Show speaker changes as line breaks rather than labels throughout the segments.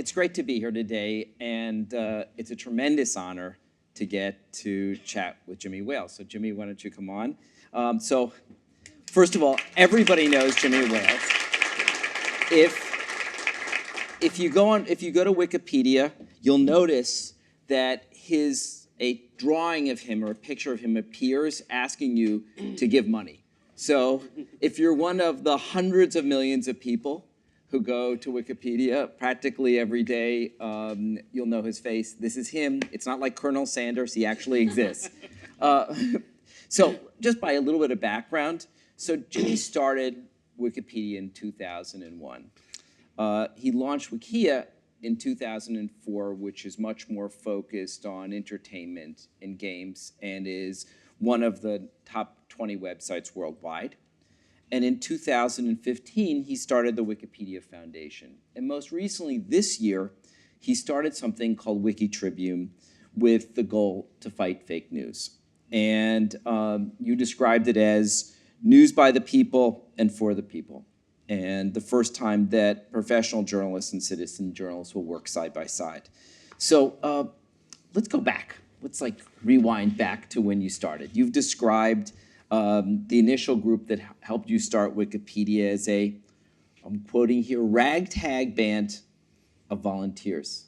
It's great to be here today, and it's a tremendous honor to get to chat with Jimmy Wales. So Jimmy, why don't you come on? So first of all, everybody knows Jimmy Wales. If you go to Wikipedia, you'll notice that a drawing of him or a picture of him appears asking you to give money. So if you're one of the hundreds of millions of people who go to Wikipedia practically every day, you'll know his face. This is him. It's not like Colonel Sanders. He actually exists. So just by a little bit of background, so Jimmy started Wikipedia in 2001. He launched Wikia in 2004, which is much more focused on entertainment and games and is one of the top 20 websites worldwide. And in 2015, he started the Wikipedia Foundation. And most recently this year, he started something called WikiTribune with the goal to fight fake news. And you described it as news by the people and for the people. And the first time that professional journalists and citizen journalists will work side by side. So let's go back. Let's rewind back to when you started. You've described the initial group that helped you start Wikipedia as I'm quoting here, ragtag band of volunteers.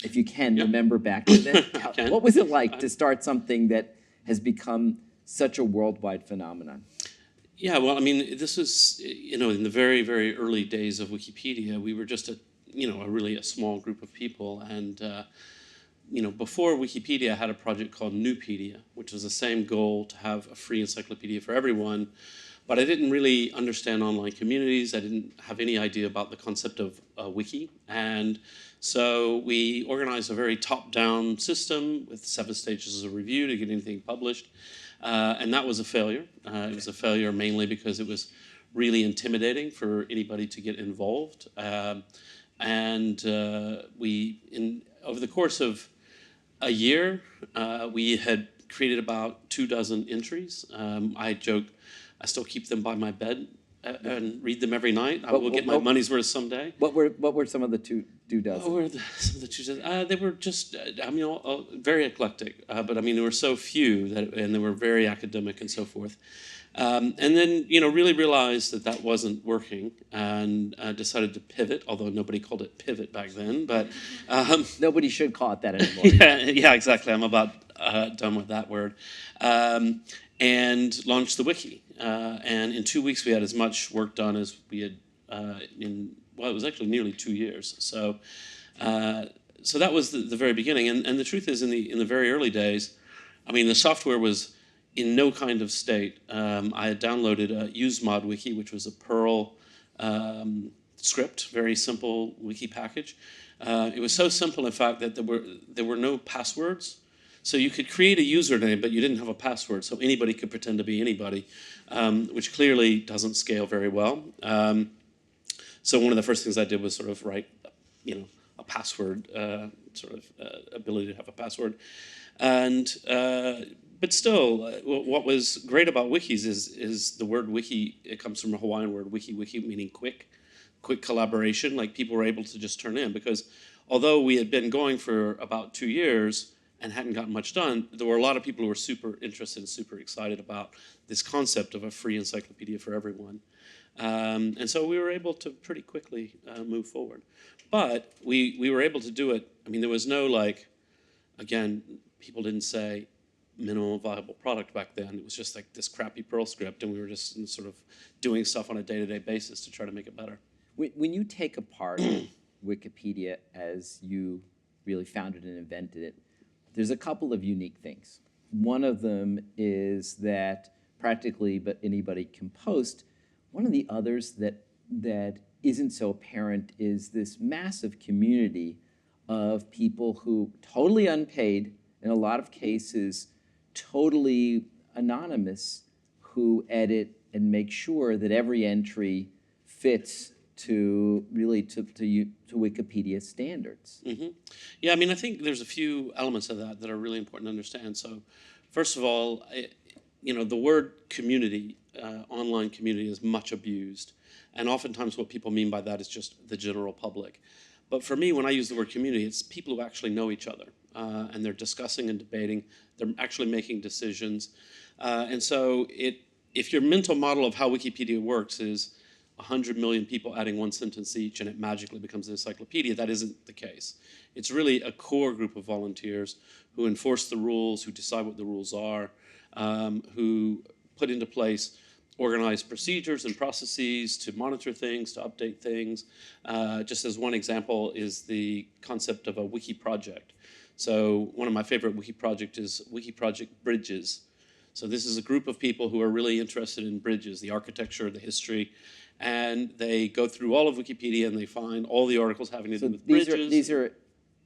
If you can, remember back to then. What was it like to start something that has become such a worldwide phenomenon?
Yeah, well, I mean, this was, in the very, very early days of Wikipedia, we were just really a small group of people. And, before Wikipedia, I had a project called Newpedia, which was the same goal to have a free encyclopedia for everyone. But I didn't really understand online communities. I didn't have any idea about the concept of Wiki. And so we organized a very top-down system with 7 stages of review to get anything published. And that was a failure. It was a failure mainly because it was really intimidating for anybody to get involved. Over the course of a year, we had created about 24 entries. I joke, I still keep them by my bed and read them every night. I will get my money's worth someday.
What were some of the 24?
What were some of the 24? They were just, very eclectic. But there were so few and they were very academic and so forth. And then, really realized that wasn't working and decided to pivot, although nobody called it pivot back then. But
nobody should call it that anymore.
yeah, exactly. I'm about done with that word. And launched the Wiki. And in 2 weeks, we had as much work done as we had it was actually nearly 2 years. So that was the very beginning. And the truth is, in the very early days, the software was in no kind of state. I had downloaded a usemod wiki, which was a Perl script, very simple wiki package. It was so simple, in fact, that there were no passwords. So you could create a username, but you didn't have a password, so anybody could pretend to be anybody, which clearly doesn't scale very well. So one of the first things I did was sort of write, a password, ability to have a password. But still, what was great about wikis is the word wiki. It comes from a Hawaiian word, wiki, meaning quick collaboration. Like people were able to just turn in, because although we had been going for about 2 years and hadn't gotten much done, there were a lot of people who were super interested and super excited about this concept of a free encyclopedia for everyone. And so we were able to pretty quickly move forward. But we were able to do it. There was no again, people didn't say minimum viable product back then. It was just this crappy Perl script, and we were just sort of doing stuff on a day-to-day basis to try to make it better.
When you take apart Wikipedia as you really founded and invented it, there's a couple of unique things. One of them is that practically anybody can post. One of the others that isn't so apparent is this massive community of people who totally unpaid, in a lot of cases totally anonymous, who edit and make sure that every entry fits to Wikipedia standards.
Mm-hmm. Yeah, I think there's a few elements of that are really important to understand. So first of all, the word community, online community, is much abused. And oftentimes what people mean by that is just the general public. But for me, when I use the word community, it's people who actually know each other, and they're discussing and debating. They're actually making decisions. And so if your mental model of how Wikipedia works is 100 million people adding one sentence each and it magically becomes an encyclopedia, that isn't the case. It's really a core group of volunteers who enforce the rules, who decide what the rules are, who put into place organized procedures and processes to monitor things, to update things. Just as one example is the concept of a wiki project. So one of my favorite wiki projects is Wiki Project Bridges. So this is a group of people who are really interested in bridges, the architecture, the history, and they go through all of Wikipedia and they find all the articles having to do with bridges.
These are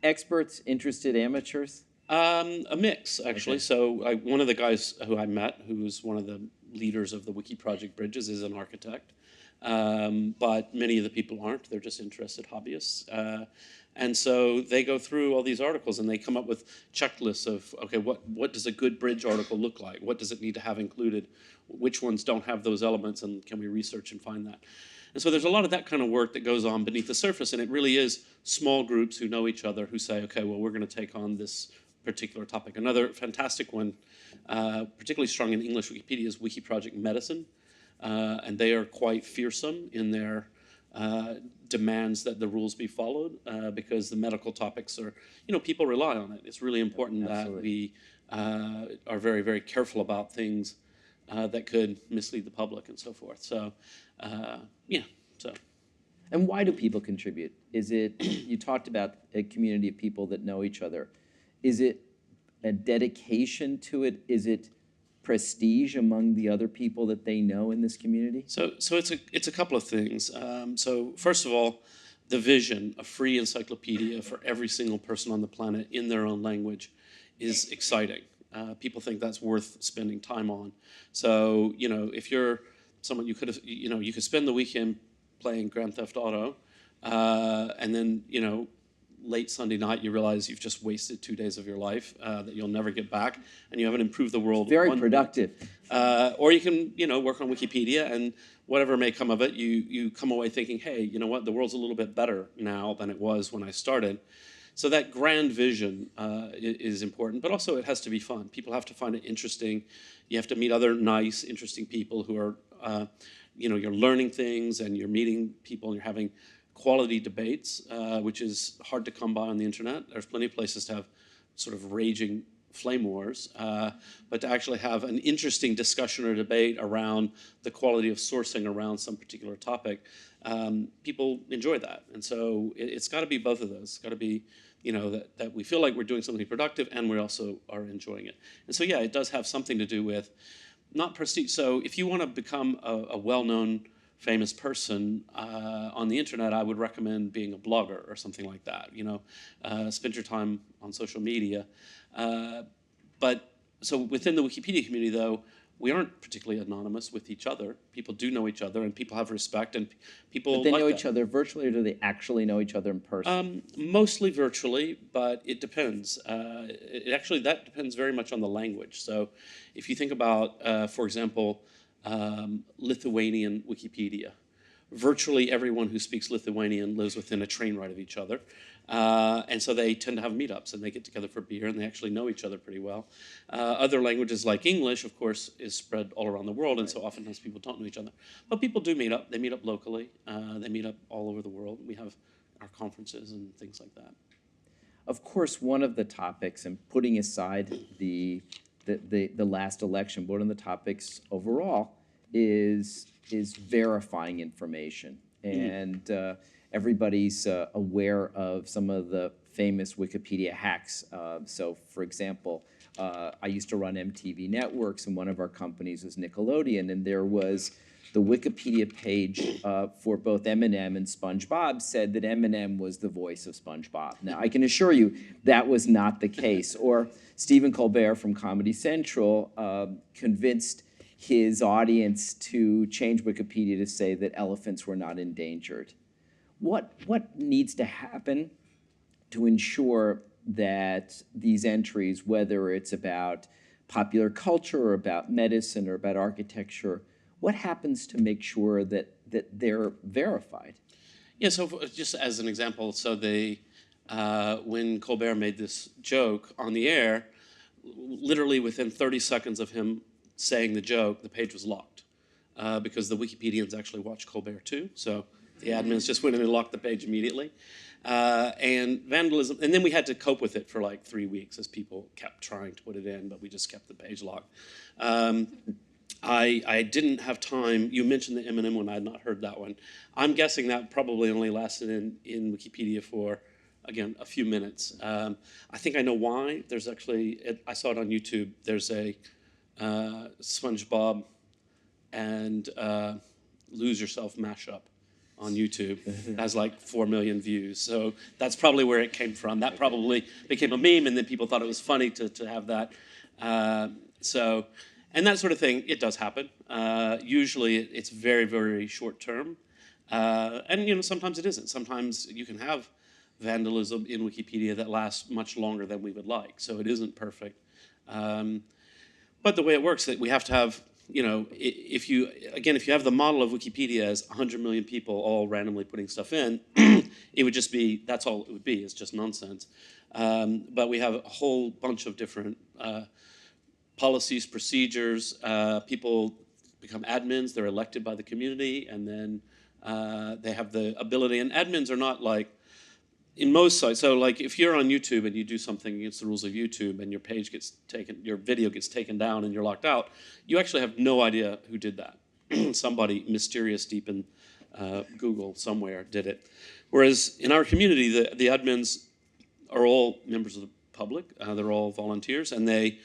experts, interested amateurs?
A mix, actually.
Okay.
So one of the guys who I met, who's one of the leaders of the Wiki Project Bridges, is an architect. But many of the people aren't. They're just interested hobbyists. And so they go through all these articles and they come up with checklists of, okay, what does a good bridge article look like? What does it need to have included? Which ones don't have those elements, and can we research and find that? And so there's a lot of that kind of work that goes on beneath the surface, and it really is small groups who know each other who say, okay, well, we're going to take on this particular topic. Another fantastic one, particularly strong in English Wikipedia, is Wiki Project Medicine. And they are quite fearsome in their demands that the rules be followed, because the medical topics are, people rely on it. It's really important that we are very, very careful about things that could mislead the public and so forth. So, so.
And why do people contribute? Is it, you talked about a community of people that know each other. Is it a dedication to it? Is it prestige among the other people that they know in this community?
So it's a couple of things. So first of all, the vision, a free encyclopedia for every single person on the planet in their own language, is exciting. People think that's worth spending time on. So if you're someone, you could spend the weekend playing Grand Theft Auto, and then late Sunday night, you realize you've just wasted 2 days of your life that you'll never get back, and you haven't improved the world.
Very productive.
Or you can, work on Wikipedia, and whatever may come of it, you come away thinking, hey, you know what, the world's a little bit better now than it was when I started. So that grand vision is important, but also it has to be fun. People have to find it interesting. You have to meet other nice, interesting people who are, you're learning things, and you're meeting people, and you're having quality debates, which is hard to come by on the internet. There's plenty of places to have sort of raging flame wars, but to actually have an interesting discussion or debate around the quality of sourcing around some particular topic, people enjoy that. And so it's got to be both of those. It's got to be, that we feel like we're doing something productive and we also are enjoying it. And so, yeah, it does have something to do with not prestige. So if you want to become a well-known famous person on the internet, I would recommend being a blogger or something like that. Spend your time on social media. But so within the Wikipedia community, though, we aren't particularly anonymous with each other. People do know each other, and people have respect, and people.
But they know
that.
each other virtually, or do they actually know each other in person?
Mostly virtually, but it depends. That depends very much on the language. So, if you think about, for example, Lithuanian Wikipedia. Virtually everyone who speaks Lithuanian lives within a train ride of each other. And so they tend to have meetups, and they get together for beer, and they actually know each other pretty well. Other languages like English, of course, is spread all around the world, and so oftentimes people don't know each other. But people do meet up. They meet up locally. They meet up all over the world. We have our conferences and things like that.
Of course, one of the topics, and putting aside the last election, one of the topics overall is verifying information. And everybody's aware of some of the famous Wikipedia hacks. So, for example, I used to run MTV Networks, and one of our companies was Nickelodeon, and there was the Wikipedia page for both Eminem and SpongeBob said that Eminem was the voice of SpongeBob. Now, I can assure you that was not the case. Or Stephen Colbert from Comedy Central convinced his audience to change Wikipedia to say that elephants were not endangered. What needs to happen to ensure that these entries, whether it's about popular culture or about medicine or about architecture, what happens to make sure that they're verified?
Yeah, so just as an example, so when Colbert made this joke on the air, literally within 30 seconds of him saying the joke, the page was locked because the Wikipedians actually watch Colbert too. So the admins just went in and locked the page immediately. And vandalism, and then we had to cope with it for like 3 weeks as people kept trying to put it in, but we just kept the page locked. I didn't have time. You mentioned the Eminem one. I had not heard that one. I'm guessing that probably only lasted in Wikipedia for, again, a few minutes. I think I know why. There's actually, I saw it on YouTube. There's a SpongeBob and Lose Yourself mashup on YouTube. It has like 4 million views. So that's probably where it came from. That probably became a meme, and then people thought it was funny to have that. And that sort of thing, it does happen. Usually it's very, very short term. And sometimes it isn't. Sometimes you can have vandalism in Wikipedia that lasts much longer than we would like. So it isn't perfect. But the way it works, that we have to have, if you have the model of Wikipedia as 100 million people all randomly putting stuff in, it would just be, that's all it would be. It's just nonsense. But we have a whole bunch of different policies, procedures. People become admins. They're elected by the community, and then they have the ability. And admins are not like in most sites. So, like if you're on YouTube and you do something against the rules of YouTube, and your video gets taken down, and you're locked out, you actually have no idea who did that. Somebody mysterious deep in Google somewhere did it. Whereas in our community, the admins are all members of the public. They're all volunteers, and they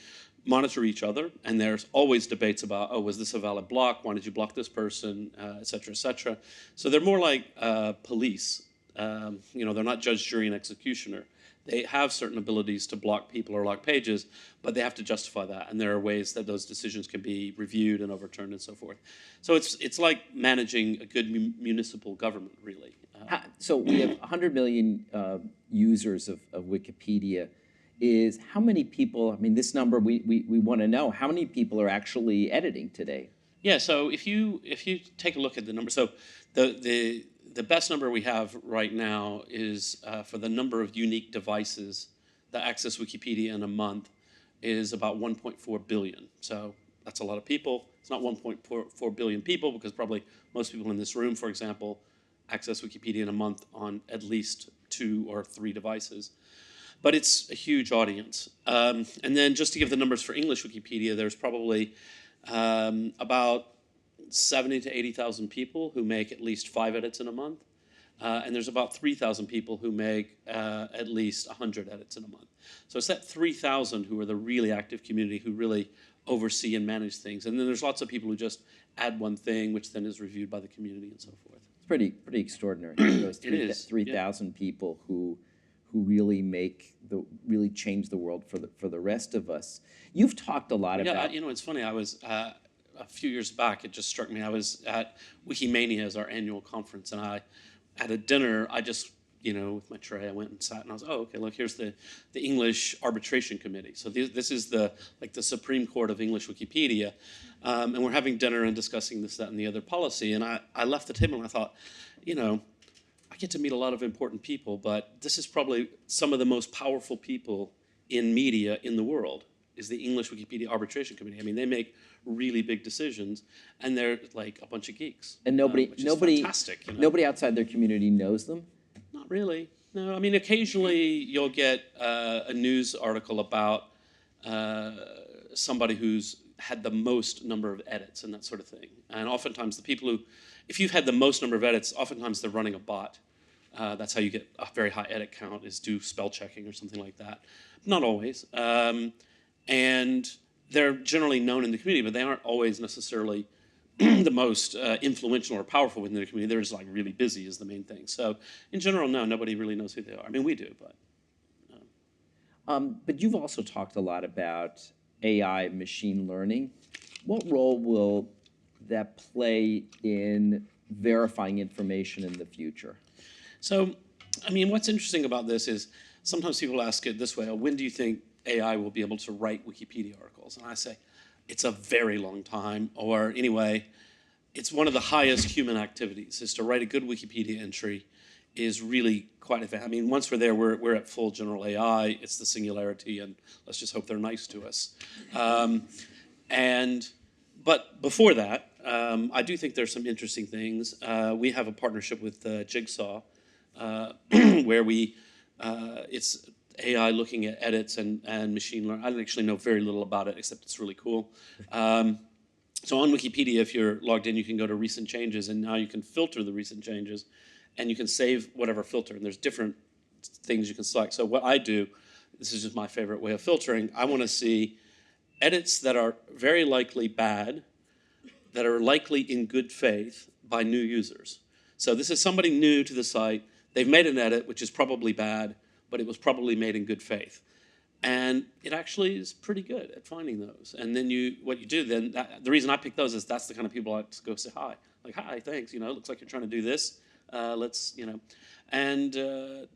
monitor each other, and there's always debates about, oh, was this a valid block? Why did you block this person? Et cetera, et cetera. So they're more like police. They're not judge, jury, and executioner. They have certain abilities to block people or lock pages, but they have to justify that, and there are ways that those decisions can be reviewed and overturned and so forth. So it's like managing a good municipal government, really.
So we have 100 million users of Wikipedia. Is how many people, this number we want to know, how many people are actually editing today?
Yeah, so if you take a look at the number, so the best number we have right now is for the number of unique devices that access Wikipedia in a month is about 1.4 billion. So that's a lot of people. It's not 1.4 billion people, because probably most people in this room, for example, access Wikipedia in a month on at least 2 or 3 devices. But it's a huge audience. And then just to give the numbers for English Wikipedia, there's probably about 70 to 80,000 people who make at least 5 edits in a month. And there's about 3,000 people who make at least 100 edits in a month. So it's that 3,000 who are the really active community who really oversee and manage things. And then there's lots of people who just add one thing, which then is reviewed by the community and so forth.
It's pretty extraordinary. Those
It is.
3,000 people who really change the world for the rest of us. You've talked a lot about.
Yeah, it's funny. I was a few years back. It just struck me. I was at Wikimania as our annual conference, and I at a dinner. I just with my tray, I went and sat, and I was, oh, okay, look, here's the English Arbitration Committee. So this is the Supreme Court of English Wikipedia, and we're having dinner and discussing this, that, and the other policy. And I left the table and I thought, I get to meet a lot of important people, but this is probably some of the most powerful people in media in the world, is the English Wikipedia Arbitration Committee. They make really big decisions, and they're like a bunch of geeks.
And nobody
fantastic,
nobody outside their community knows them?
Not really. No, occasionally you'll get a news article about somebody who's had the most number of edits and that sort of thing. And oftentimes the people who, if you've had the most number of edits, oftentimes they're running a bot. That's how you get a very high edit count, is do spell checking or something like that. Not always. And they're generally known in the community, but they aren't always necessarily the most influential or powerful within the community. They're just like really busy is the main thing. So in general, no, nobody really knows who they are. We do, but.
But you've also talked a lot about AI, machine learning. What role will that play in verifying information in the future?
So, what's interesting about this is sometimes people ask it this way: when do you think AI will be able to write Wikipedia articles? And I say, it's a very long time, or anyway, it's one of the highest human activities, is to write a good Wikipedia entry. is really quite advanced. I mean, once we're there, we're at full general AI. It's the singularity, and let's just hope they're nice to us. But before that, I do think there's some interesting things. We have a partnership with Jigsaw, where it's AI looking at edits and machine learning. I don't actually know very little about it, except it's really cool. So on Wikipedia, if you're logged in, you can go to recent changes, and now you can filter the recent changes, and you can save whatever filter, and there's different things you can select. So what I do, this is just my favorite way of filtering, I want to see edits that are very likely bad, that are likely in good faith by new users. So this is somebody new to the site. They've made an edit, which is probably bad, but it was probably made in good faith. And it actually is pretty good at finding those. And then what you do then, the reason I pick those is that's the kind of people I like to go say hi. Like, hi, thanks, it looks like you're trying to do this. And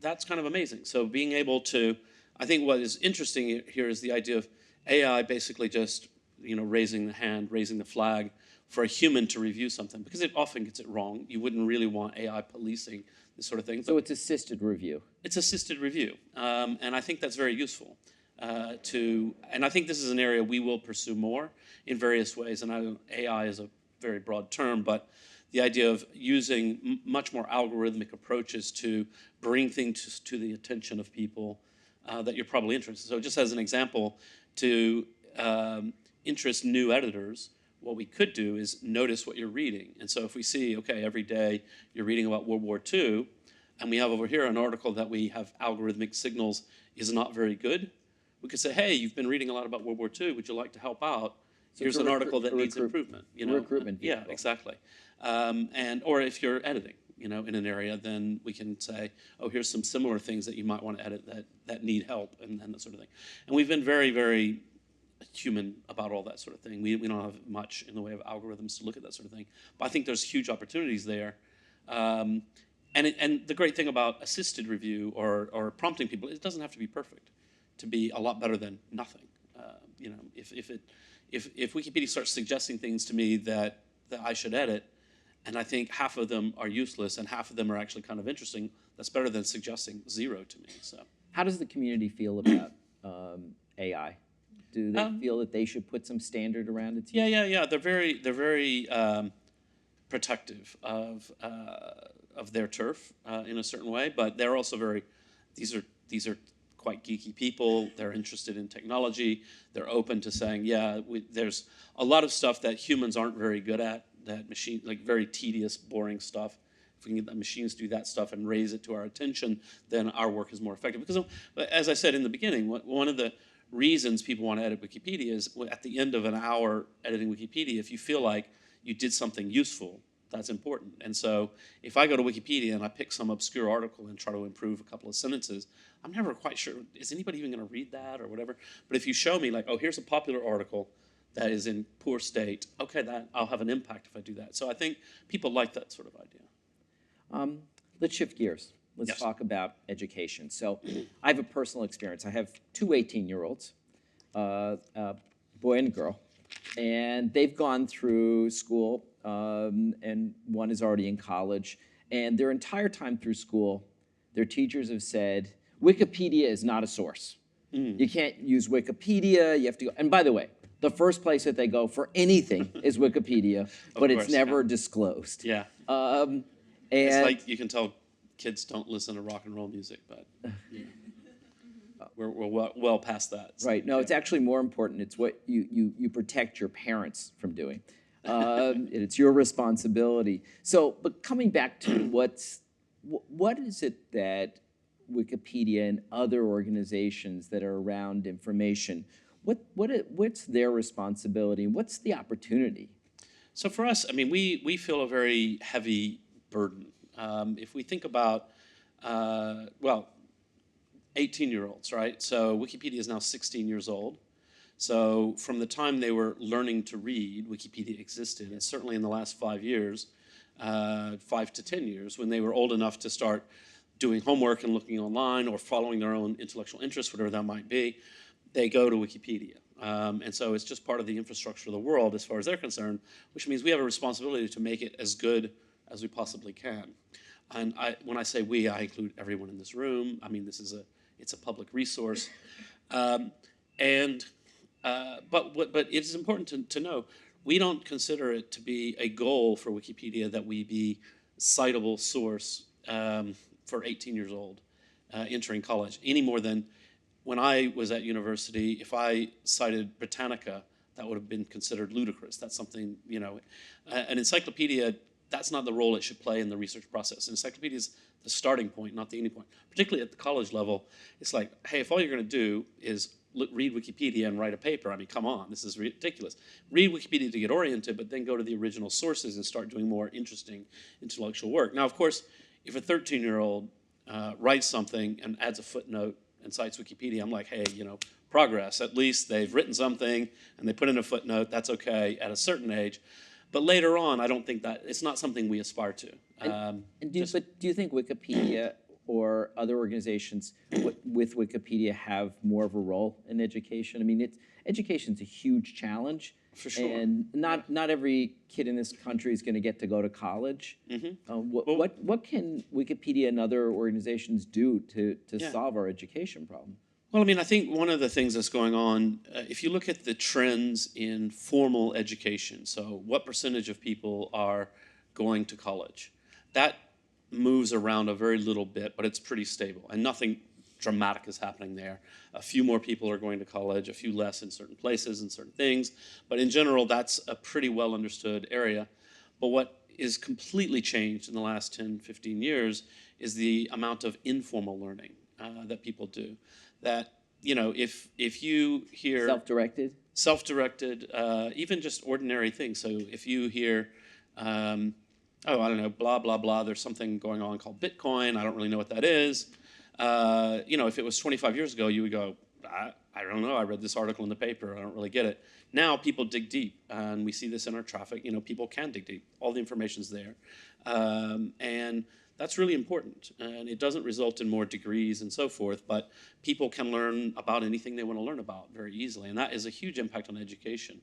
that's kind of amazing. So being able to, I think what is interesting here is the idea of AI basically just, raising the hand, raising the flag for a human to review something, because it often gets it wrong. You wouldn't really want AI policing this sort of thing.
So it's assisted review.
It's assisted review, and I think that's very useful. And I think this is an area we will pursue more in various ways. And AI is a very broad term, but the idea of using much more algorithmic approaches to bring things to the attention of people that you're probably interested. So just as an example, to interest new editors, what we could do is notice what you're reading. And so if we see, okay, every day you're reading about World War II, and we have over here an article that we have algorithmic signals is not very good, we could say, hey, you've been reading a lot about World War II. Would you like to help out? So here's an article that needs improvement.
Recruitment.
Yeah, exactly. Or if you're editing, in an area, then we can say, oh, here's some similar things that you might want to edit that need help, and that sort of thing. And we've been very, very human about all that sort of thing. We don't have much in the way of algorithms to look at that sort of thing. But I think there's huge opportunities there. And the great thing about assisted review or prompting people, it doesn't have to be perfect to be a lot better than nothing. If Wikipedia starts suggesting things to me that I should edit, and I think half of them are useless and half of them are actually kind of interesting, that's better than suggesting zero to me. So,
how does the community feel about AI? Do they feel that they should put some standard around its use?
Yeah. They're very protective of their turf in a certain way, but they're also these are quite geeky people. They're interested in technology. They're open to saying, there's a lot of stuff that humans aren't very good at, that very tedious, boring stuff. If we can get the machines to do that stuff and raise it to our attention, then our work is more effective. Because, as I said in the beginning, one of the reasons people want to edit Wikipedia is at the end of an hour editing Wikipedia, if you feel like you did something useful, that's important. And so if I go to Wikipedia and I pick some obscure article and try to improve a couple of sentences, I'm never quite sure, is anybody even going to read that or whatever? But if you show me like, oh, here's a popular article that is in poor state, okay, I'll have an impact if I do that. So I think people like that sort of idea.
Let's shift gears. Let's talk about education. So I have a personal experience. I have two 18-year-olds, a boy and a girl, and they've gone through school, and one is already in college. And their entire time through school, their teachers have said, Wikipedia is not a source. You can't use Wikipedia. You have to go. And by the way, the first place that they go for anything is Wikipedia, but it's never disclosed.
Yeah. It's like you can tell kids don't listen to rock and roll music, but we're well past that.
So, right. No, it's actually more important. It's what you protect your parents from doing. It's your responsibility. So, but coming back to what is it that Wikipedia and other organizations that are around information, what's their responsibility? What's the opportunity?
So for us, I mean, we feel a very heavy burden. If we think about, 18-year-olds, right? So Wikipedia is now 16 years old. So from the time they were learning to read, Wikipedia existed, and certainly in the last 5 years, 5 to 10 years, when they were old enough to start doing homework and looking online or following their own intellectual interests, whatever that might be, they go to Wikipedia. And so it's just part of the infrastructure of the world as far as they're concerned, which means we have a responsibility to make it as good as we possibly can. and when I say we, I include everyone in this room. I mean, it's a public resource, but it's important to know we don't consider it to be a goal for Wikipedia that we be citable source for 18 years old entering college any more than when I was at university. If I cited Britannica, that would have been considered ludicrous. That's something, an encyclopedia, that's not the role it should play in the research process. An encyclopedia is the starting point, not the ending point. Particularly at the college level, it's like, hey, if all you're going to do is read Wikipedia and write a paper, I mean, come on, this is ridiculous. Read Wikipedia to get oriented, but then go to the original sources and start doing more interesting intellectual work. Now, of course, if a 13-year-old writes something and adds a footnote and cites Wikipedia, I'm like, hey, progress. At least they've written something and they put in a footnote. That's okay at a certain age. But later on, I don't think that it's not something we aspire to.
But do you think Wikipedia or other organizations with Wikipedia have more of a role in education? I mean, education's a huge challenge.
For sure.
And not every kid in this country is going to get to go to college.
Mm-hmm.
What can Wikipedia and other organizations do to solve our education problem?
Well, I mean, I think one of the things that's going on, if you look at the trends in formal education, so what percentage of people are going to college, that moves around a very little bit, but it's pretty stable, and nothing dramatic is happening there. A few more people are going to college, a few less in certain places and certain things, but in general, that's a pretty well understood area. But what is completely changed in the last 10, 15 years is the amount of informal learning that people do. That, if you hear... Self-directed, even just ordinary things. So if you hear, I don't know, blah, blah, blah, there's something going on called Bitcoin, I don't really know what that is. If it was 25 years ago, you would go, I don't know, I read this article in the paper, I don't really get it. Now people dig deep, and we see this in our traffic. People can dig deep. All the information's there. And that's really important. And it doesn't result in more degrees and so forth, but people can learn about anything they want to learn about very easily. And that is a huge impact on education.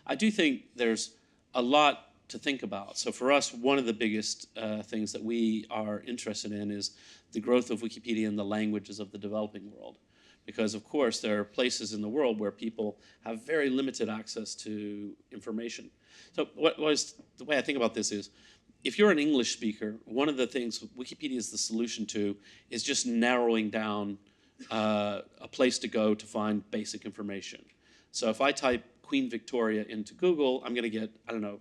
I do think there's a lot to think about. So for us, one of the biggest things that we are interested in is the growth of Wikipedia in the languages of the developing world. Because, of course, there are places in the world where people have very limited access to information. So the way I think about this is, if you're an English speaker, one of the things Wikipedia is the solution to is just narrowing down a place to go to find basic information. So if I type Queen Victoria into Google, I'm going to get, I don't know,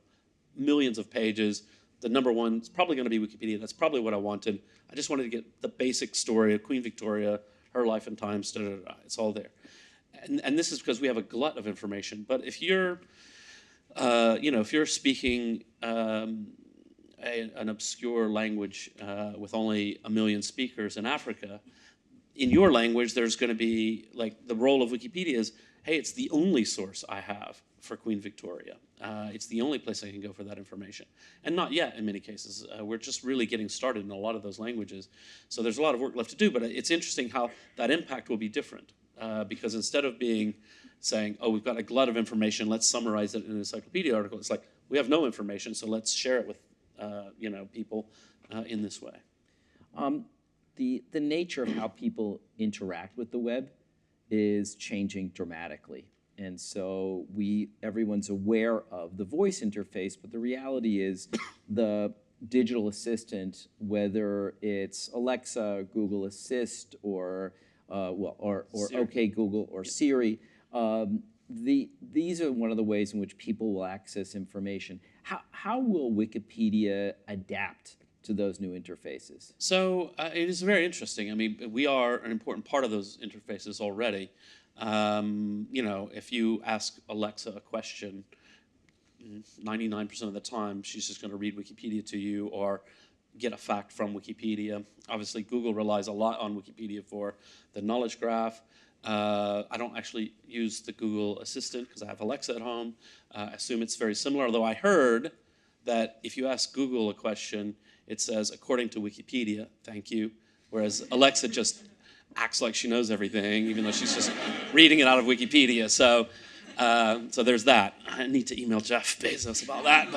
millions of pages. The number one is probably going to be Wikipedia. That's probably what I wanted. I just wanted to get the basic story of Queen Victoria, her life and times, it's all there. And this is because we have a glut of information. But if you're, if you're speaking an obscure language with only 1 million speakers in Africa, in your language, there's going to be, like, the role of Wikipedia is, hey, it's the only source I have for Queen Victoria. It's the only place I can go for that information. And not yet, in many cases. We're just really getting started in a lot of those languages. So there's a lot of work left to do, but it's interesting how that impact will be different. Because instead of saying, oh, we've got a glut of information, let's summarize it in an encyclopedia article, it's like, we have no information, so let's share it with people in this way.
The nature of how people interact with the web is changing dramatically. And so everyone's aware of the voice interface, but the reality is the digital assistant, whether it's Alexa, Google Assist, or OK Google or Siri, these are one of the ways in which people will access information. How will Wikipedia adapt to those new interfaces?
So it is very interesting. I mean, we are an important part of those interfaces already. If you ask Alexa a question, 99% of the time, she's just going to read Wikipedia to you or get a fact from Wikipedia. Obviously, Google relies a lot on Wikipedia for the knowledge graph. I don't actually use the Google Assistant because I have Alexa at home. I assume it's very similar, although I heard that if you ask Google a question, it says, according to Wikipedia, thank you, whereas Alexa just acts like she knows everything, even though she's just reading it out of Wikipedia. So there's that. I need to email Jeff Bezos about that.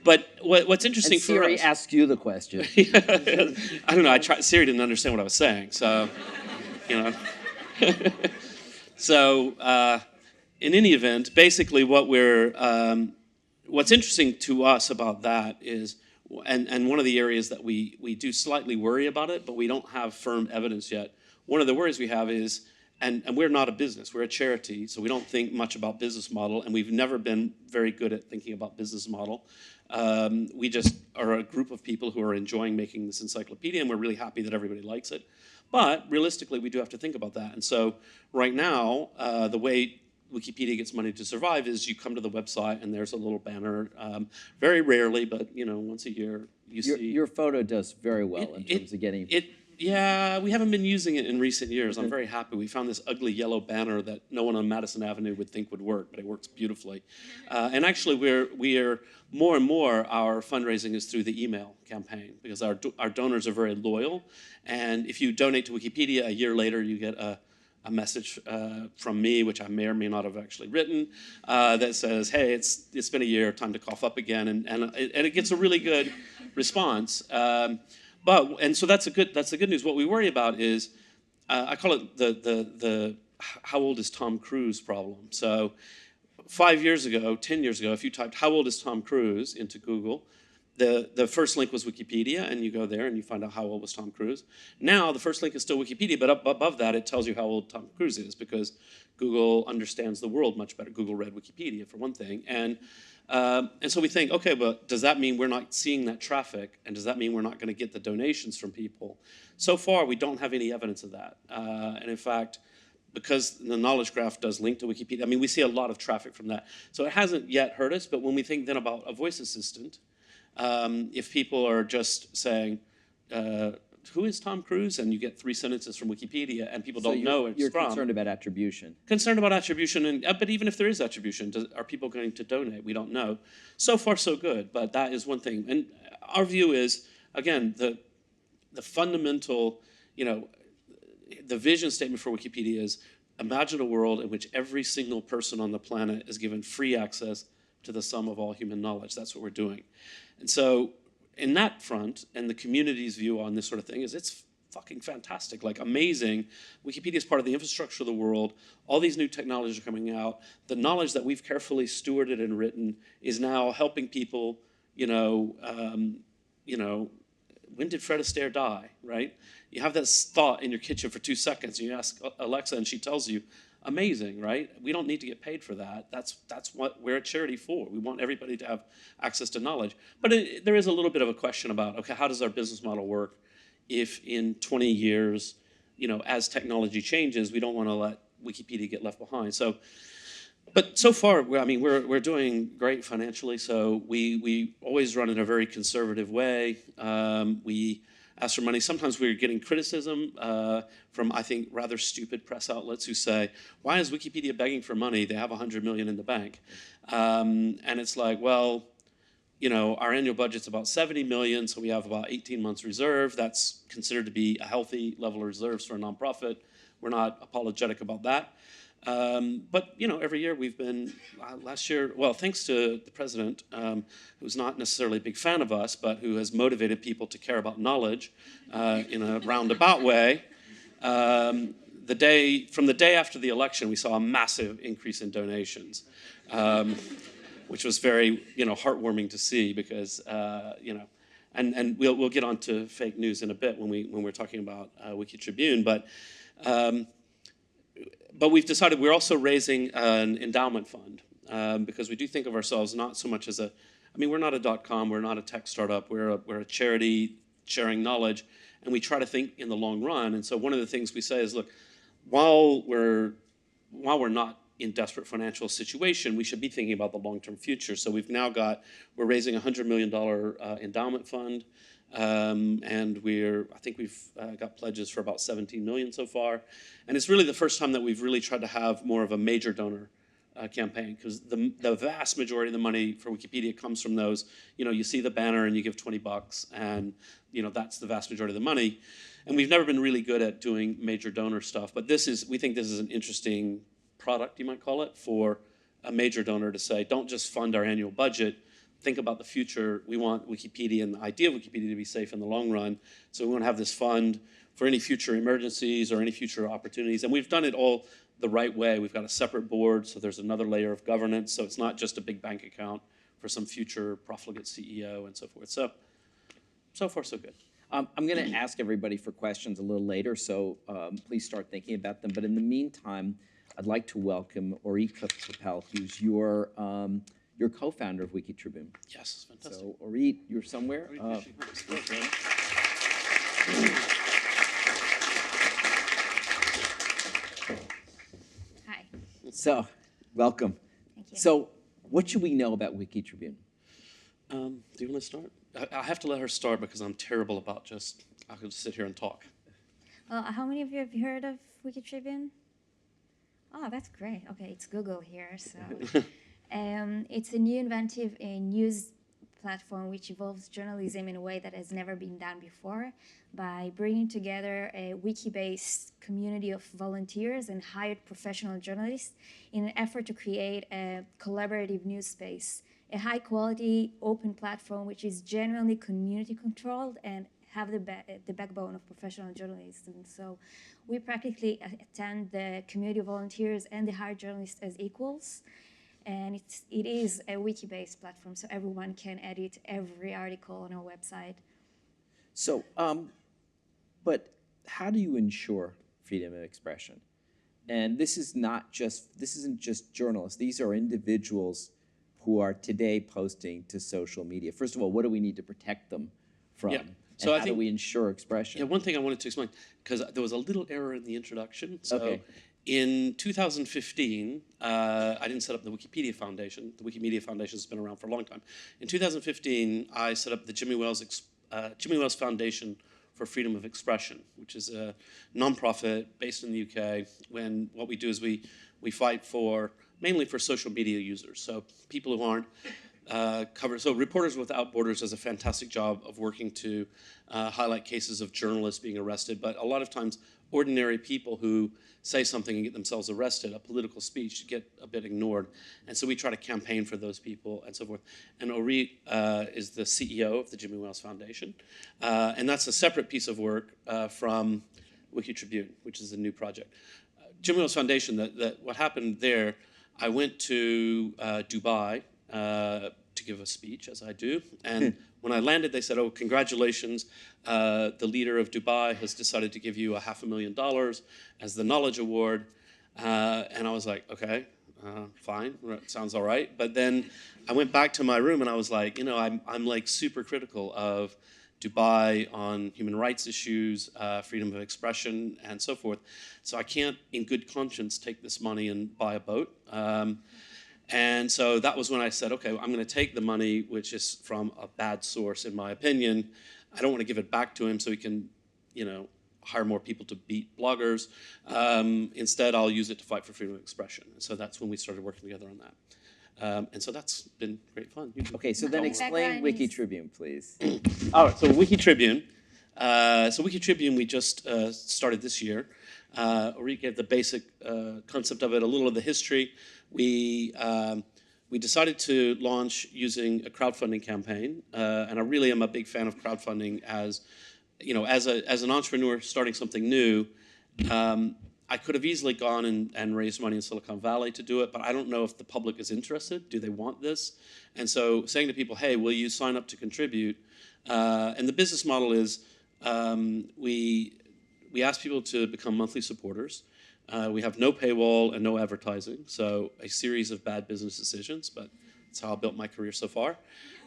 But what's interesting
And Siri
for us,
asks you the question.
I don't know. Siri didn't understand what I was saying, so you know. So in any event, basically, what's interesting to us about that is, and one of the areas that we do slightly worry about it, but we don't have firm evidence yet. One of the worries we have is, and we're not a business, we're a charity, so we don't think much about business model, and we've never been very good at thinking about business model. We just are a group of people who are enjoying making this encyclopedia, and we're really happy that everybody likes it. But realistically, we do have to think about that. And so right now, the way Wikipedia gets money to survive is you come to the website and there's a little banner. Very rarely, but once a year, you see.
Your photo does very well in terms of getting.
Yeah, we haven't been using it in recent years. I'm very happy. We found this ugly yellow banner that no one on Madison Avenue would think would work, but it works beautifully. And actually, we are more and more, our fundraising is through the email campaign, because our donors are very loyal. And if you donate to Wikipedia, a year later you get a message from me, which I may or may not have actually written, that says, "Hey, it's been a year, time to cough up again," and it gets a really good response. And so that's the good news. What we worry about is, I call it the how old is Tom Cruise problem. So 5 years ago, 10 years ago, if you typed "how old is Tom Cruise" into Google, the first link was Wikipedia, and you go there and you find out how old was Tom Cruise. Now the first link is still Wikipedia, but up above that it tells you how old Tom Cruise is, because Google understands the world much better. Google read Wikipedia, for one thing. And so we think, okay, but does that mean we're not seeing that traffic? And does that mean we're not going to get the donations from people? So far, we don't have any evidence of that. And in fact, because the knowledge graph does link to Wikipedia, I mean, we see a lot of traffic from that. So it hasn't yet hurt us, but when we think then about a voice assistant, if people are just saying, who is Tom Cruise? And you get 3 sentences from Wikipedia, and people don't know it's
you're
from.
concerned about attribution.
Concerned about attribution, but even if there is attribution, are people going to donate? We don't know. So far, so good, but that is one thing. And our view is, again, the fundamental, the vision statement for Wikipedia is, imagine a world in which every single person on the planet is given free access to the sum of all human knowledge. That's what we're doing. And so in that front, and the community's view on this sort of thing is, it's fucking fantastic, like amazing. Wikipedia is part of the infrastructure of the world. All these new technologies are coming out. The knowledge that we've carefully stewarded and written is now helping people, when did Fred Astaire die, right? You have this thought in your kitchen for 2 seconds, and you ask Alexa, and she tells you, amazing, right? We don't need to get paid for that. That's what we're a charity for. We want everybody to have access to knowledge. But there is a little bit of a question about, okay, how does our business model work if in 20 years, as technology changes, we don't want to let Wikipedia get left behind. So, but so far, we're doing great financially. So we always run in a very conservative way. We ask for money. Sometimes we're getting criticism from, I think, rather stupid press outlets who say, why is Wikipedia begging for money? They have 100 million in the bank. And it's like, well, our annual budget's about 70 million, so we have about 18 months reserve. That's considered to be a healthy level of reserves for a nonprofit. We're not apologetic about that. But every year we've been, last year, well, thanks to the president, who's not necessarily a big fan of us, but who has motivated people to care about knowledge in a roundabout way. From the day after the election, we saw a massive increase in donations, which was very, heartwarming to see, because, and we'll get on to fake news in a bit when we're talking about WikiTribune, but we've decided we're also raising an endowment fund, because we do think of ourselves not so much as we're not a .com, we're not a tech startup, we're a charity sharing knowledge, and we try to think in the long run. And so one of the things we say is, look, while we're not in desperate financial situation, we should be thinking about the long-term future. So we're raising a $100 million endowment fund. And I think we've got pledges for about 17 million so far. And it's really the first time that we've really tried to have more of a major donor campaign, because the vast majority of the money for Wikipedia comes from those, you see the banner and you give $20, and that's the vast majority of the money. And we've never been really good at doing major donor stuff, but we think this is an interesting product, you might call it, for a major donor to say, don't just fund our annual budget, think about the future. We want Wikipedia and the idea of Wikipedia to be safe in the long run. So we want to have this fund for any future emergencies or any future opportunities. And we've done it all the right way. We've got a separate board, so there's another layer of governance. So it's not just a big bank account for some future profligate CEO and so forth. So far, so good.
I'm going to ask everybody for questions a little later, so please start thinking about them. But in the meantime, I'd like to welcome Orit Kopel, who's your co-founder of WikiTribune.
Yes, fantastic.
So Orit, you're somewhere?
Hi.
So, welcome.
Thank you.
So, what should we know about WikiTribune?
Do you want to start? I have to let her start because I'm terrible about I could just sit here and talk.
Well, how many of you have heard of WikiTribune? Oh, that's great. Okay, it's Google here. So it's a new inventive news platform which evolves journalism in a way that has never been done before by bringing together a wiki-based community of volunteers and hired professional journalists in an effort to create a collaborative news space, a high-quality, open platform which is genuinely community-controlled and have the backbone of professional journalism. So we practically attend the community of volunteers and the hired journalists as equals. And it is a wiki-based platform, so everyone can edit every article on our website.
So, but how do you ensure freedom of expression? And this isn't just journalists. These are individuals who are today posting to social media. First of all, what do we need to protect them from?
Yeah.
So how do we ensure expression?
Yeah, one thing I wanted to explain, because there was a little error in the introduction. So
okay.
In 2015, I didn't set up the Wikipedia Foundation. The Wikimedia Foundation has been around for a long time. In 2015, I set up the Jimmy Wales Foundation for Freedom of Expression, which is a nonprofit based in the UK. When what we do is we fight mainly for social media users, so people who aren't covered. So Reporters Without Borders does a fantastic job of working to highlight cases of journalists being arrested, but a lot of times ordinary people who say something and get themselves arrested, a political speech, get a bit ignored. And so we try to campaign for those people and so forth. And Orit is the CEO of the Jimmy Wales Foundation. And that's a separate piece of work from WikiTribune, which is a new project. Jimmy Wales Foundation, what happened there, I went to Dubai to give a speech, as I do. And when I landed, they said, oh, congratulations. The leader of Dubai has decided to give you $500,000 as the Knowledge Award. And I was like, okay, fine, sounds all right. But then I went back to my room and I was like, I'm like super critical of Dubai on human rights issues, freedom of expression, and so forth. So I can't, in good conscience, take this money and buy a boat. And so that was when I said, okay, I'm going to take the money, which is from a bad source, in my opinion. I don't want to give it back to him so he can, hire more people to beat bloggers. Instead, I'll use it to fight for freedom of expression. And so that's when we started working together on that. And so that's been great fun.
Okay, so then explain WikiTribune, please.
All right, so WikiTribune. WikiTribune we just started this year. Orit gave the basic concept of it, a little of the history. We decided to launch using a crowdfunding campaign, and I really am a big fan of crowdfunding. As an entrepreneur starting something new, I could have easily gone and raised money in Silicon Valley to do it, but I don't know if the public is interested. Do they want this? And so saying to people, hey, will you sign up to contribute? And the business model is we ask people to become monthly supporters. We have no paywall and no advertising, so a series of bad business decisions, but that's how I built my career so far.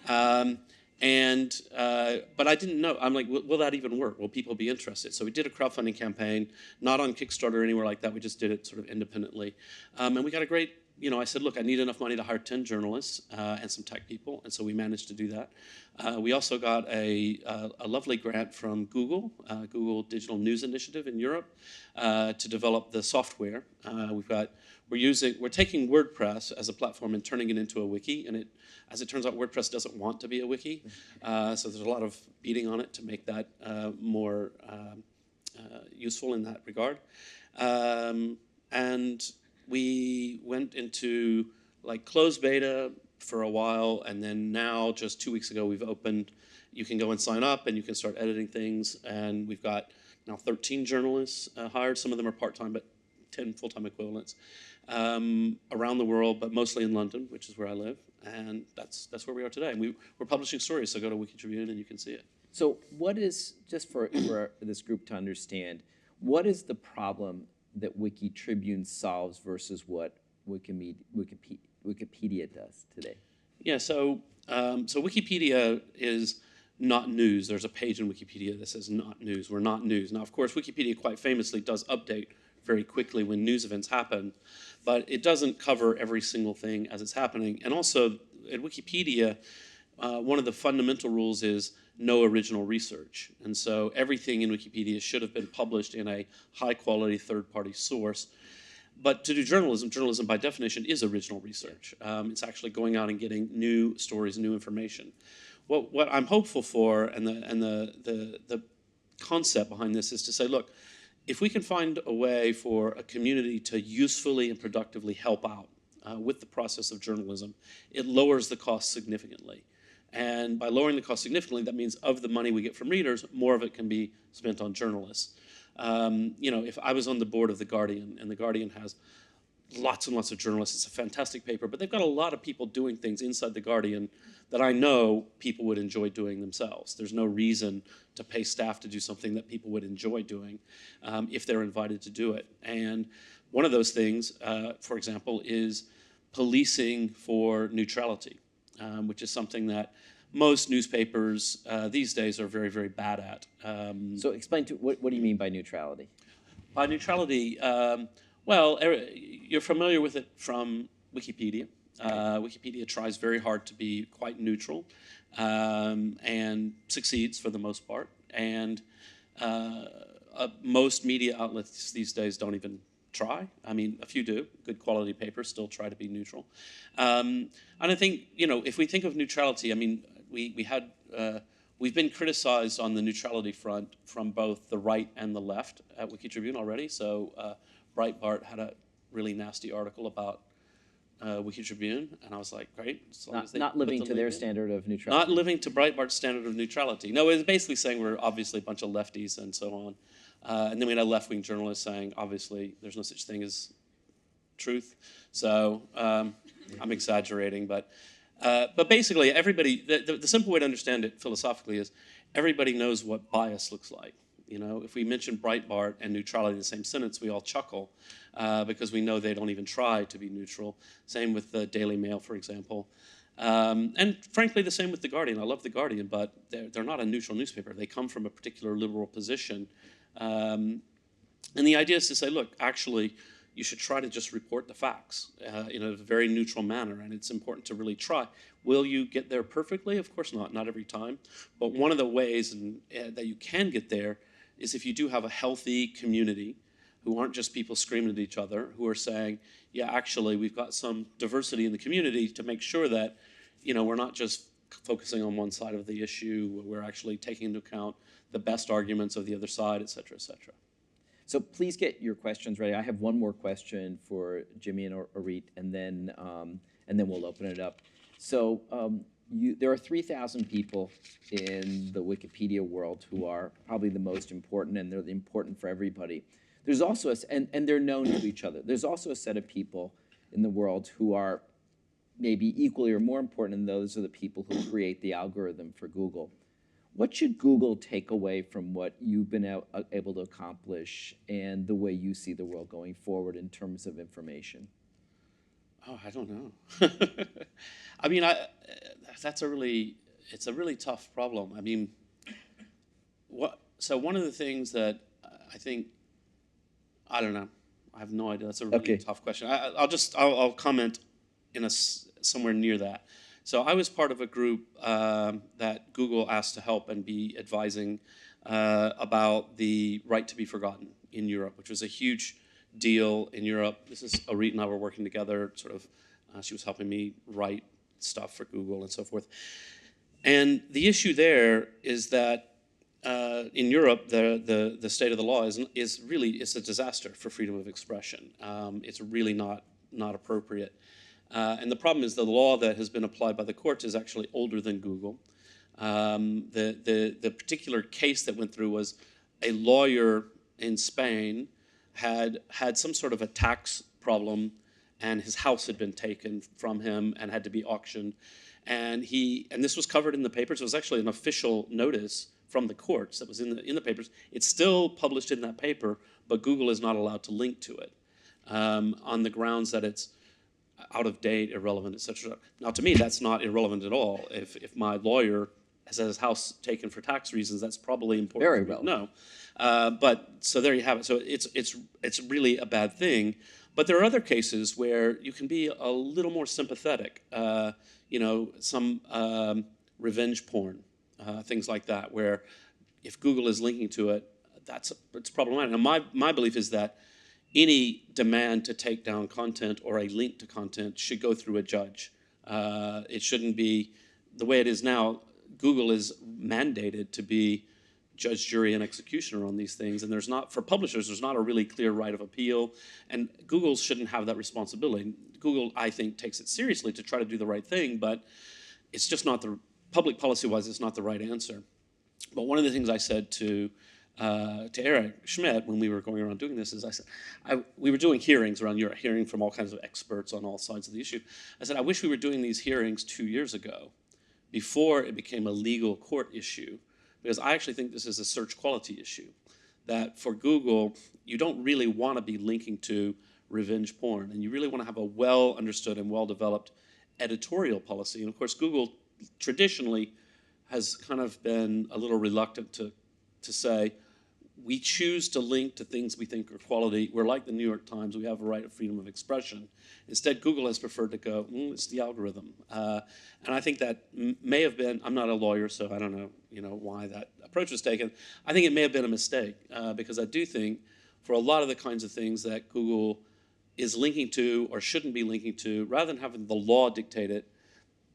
But I didn't know. I'm like, will that even work? Will people be interested? So we did a crowdfunding campaign, not on Kickstarter or anywhere like that. We just did it sort of independently. And we got a great, I said, look, I need enough money to hire 10 journalists and some tech people. And so we managed to do that. We also got a lovely grant from Google, Google Digital News Initiative in Europe, to develop the software. We're taking WordPress as a platform and turning it into a wiki, and as it turns out, WordPress doesn't want to be a wiki, so there's a lot of beating on it to make that more useful in that regard. And we went into closed beta for a while, and then now, just 2 weeks ago, we've opened. You can go and sign up, and you can start editing things. And we've got now 13 journalists hired. Some of them are part-time, but 10 full-time equivalents around the world, but mostly in London, which is where I live. And that's where we are today. And we're publishing stories, so go to WikiTribune and you can see it.
So what is, just for this group to understand, what is the problem that WikiTribune solves versus what Wikipedia does today?
Yeah, so Wikipedia is not news. There's a page in Wikipedia that says not news. We're not news. Now, of course, Wikipedia quite famously does update very quickly when news events happen, but it doesn't cover every single thing as it's happening. And also, at Wikipedia, one of the fundamental rules is no original research. And so everything in Wikipedia should have been published in a high-quality third-party source. But to do journalism by definition is original research. It's actually going out and getting new stories, new information. What I'm hopeful for, and the concept behind this is to say, look, if we can find a way for a community to usefully and productively help out with the process of journalism, it lowers the cost significantly. And by lowering the cost significantly, that means of the money we get from readers, more of it can be spent on journalists. If I was on the board of The Guardian, and The Guardian has lots and lots of journalists, it's a fantastic paper, but they've got a lot of people doing things inside The Guardian that I know people would enjoy doing themselves. There's no reason to pay staff to do something that people would enjoy doing if they're invited to do it. And one of those things, for example, is policing for neutrality, which is something that most newspapers these days are very, very bad at.
So explain what do you mean by neutrality?
By neutrality, well, you're familiar with it from Wikipedia. Wikipedia tries very hard to be quite neutral and succeeds for the most part. And most media outlets these days don't even try. I mean, a few do. Good quality papers still try to be neutral. And I think, if we think of neutrality, I mean, we've been criticized on the neutrality front from both the right and the left at WikiTribune already. So Breitbart had a really nasty article about WikiTribune, and I was like, great. As long as they
Not living to their standard of neutrality.
Not living to Breitbart's standard of neutrality. No, it was basically saying we're obviously a bunch of lefties and so on. And then we had a left-wing journalist saying, obviously, there's no such thing as truth. So I'm exaggerating, but basically, everybody. The simple way to understand it philosophically is everybody knows what bias looks like. If we mention Breitbart and neutrality in the same sentence, we all chuckle because we know they don't even try to be neutral. Same with the Daily Mail, for example. And frankly, the same with The Guardian. I love The Guardian, but they're not a neutral newspaper. They come from a particular liberal position. And the idea is to say, look, actually, you should try to just report the facts in a very neutral manner, and it's important to really try. Will you get there perfectly? Of course not every time. But one of the ways that you can get there is if you do have a healthy community who aren't just people screaming at each other, who are saying, yeah, actually, we've got some diversity in the community to make sure that, we're not just focusing on one side of the issue, we're actually taking into account the best arguments of the other side, et cetera, et cetera.
So please get your questions ready. I have one more question for Jimmy and Orit, and then we'll open it up. So there are 3,000 people in the Wikipedia world who are probably the most important, and they're important for everybody. There's also and they're known to each other. There's also a set of people in the world who are maybe equally or more important, and those are the people who create the algorithm for Google. What should Google take away from what you've been able to accomplish and the way you see the world going forward in terms of information?
Oh, I don't know. I mean, it's a really tough problem. I mean, so one of the things that I think, I don't know. I have no idea. That's a really tough question. I'll comment in somewhere near that. So I was part of a group that Google asked to help and be advising about the right to be forgotten in Europe, which was a huge deal in Europe. This is Orit and I were working together, sort of. She was helping me write stuff for Google and so forth. And the issue there is that in Europe, the state of the law is really a disaster for freedom of expression. It's really not appropriate. And the problem is the law that has been applied by the courts is actually older than Google. The particular case that went through was a lawyer in Spain had some sort of a tax problem, and his house had been taken from him and had to be auctioned. And this was covered in the papers. It was actually an official notice from the courts that was in the papers. It's still published in that paper, but Google is not allowed to link to it on the grounds that it's out of date, irrelevant, etc. Now, to me, that's not irrelevant at all. If my lawyer has his house taken for tax reasons, that's probably important.
Very relevant.
No, but so there you have it. So it's really a bad thing. But there are other cases where you can be a little more sympathetic. Some revenge porn, things like that, where if Google is linking to it, it's problematic. Now, my belief is that any demand to take down content or a link to content should go through a judge. It shouldn't be the way it is now. Google is mandated to be judge, jury, and executioner on these things, and for publishers, there's not a really clear right of appeal, and Google shouldn't have that responsibility. Google, I think, takes it seriously to try to do the right thing, but it's just not public policy-wise, it's not the right answer. But one of the things I said to Eric Schmidt when we were going around doing this is we were doing hearings around Europe, hearing from all kinds of experts on all sides of the issue. I said, I wish we were doing these hearings 2 years ago, before it became a legal court issue, because I actually think this is a search quality issue, that for Google, you don't really want to be linking to revenge porn, and you really want to have a well-understood and well-developed editorial policy. And of course, Google traditionally has kind of been a little reluctant to say, we choose to link to things we think are quality. We're like the New York Times. We have a right of freedom of expression. Instead, Google has preferred to go, it's the algorithm. And I think that may have been, I'm not a lawyer, so I don't know, why that approach was taken. I think it may have been a mistake, because I do think for a lot of the kinds of things that Google is linking to or shouldn't be linking to, rather than having the law dictate it,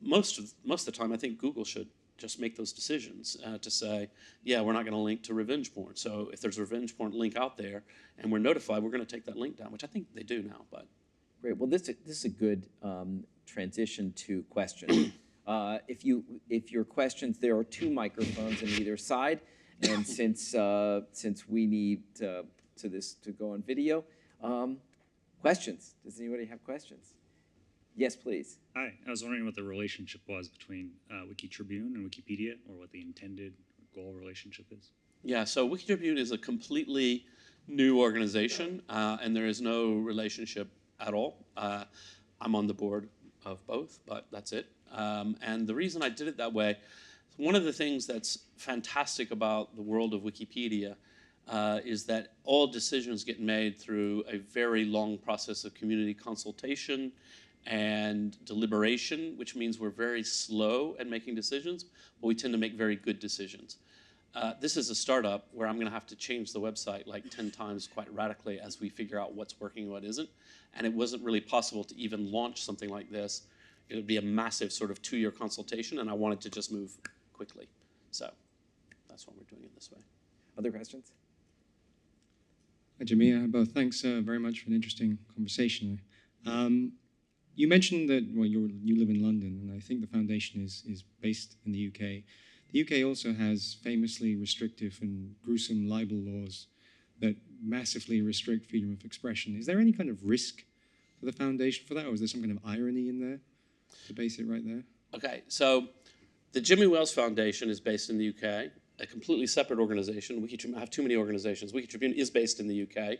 most of the time I think Google should just make those decisions to say, yeah, we're not going to link to revenge porn. So if there's a revenge porn link out there and we're notified, we're going to take that link down, which I think they do now. But
Great. Well, this is a good transition to questions. If your questions, there are 2 microphones on either side, and since we need this to go on video, questions. Does anybody have questions? Yes, please.
Hi, I was wondering what the relationship was between WikiTribune and Wikipedia, or what the intended goal relationship is.
Yeah, so WikiTribune is a completely new organization, and there is no relationship at all. I'm on the board of both, but that's it. And the reason I did it that way, one of the things that's fantastic about the world of Wikipedia is that all decisions get made through a very long process of community consultation and deliberation, which means we're very slow at making decisions, but we tend to make very good decisions. This is a startup where I'm going to have to change the website like 10 times quite radically as we figure out what's working and what isn't. And it wasn't really possible to even launch something like this. It would be a massive sort of 2-year consultation, and I wanted to just move quickly. So that's why we're doing it this way.
Other questions?
Hi, Jimmy. Both. Thanks very much for an interesting conversation. You mentioned that you live in London, and I think the foundation is based in the UK. The UK also has famously restrictive and gruesome libel laws that massively restrict freedom of expression. Is there any kind of risk for the foundation for that, or is there some kind of irony in there to base it right there?
Okay, so the Jimmy Wales Foundation is based in the UK, a completely separate organization. I have too many organizations. WikiTribune is based in the UK.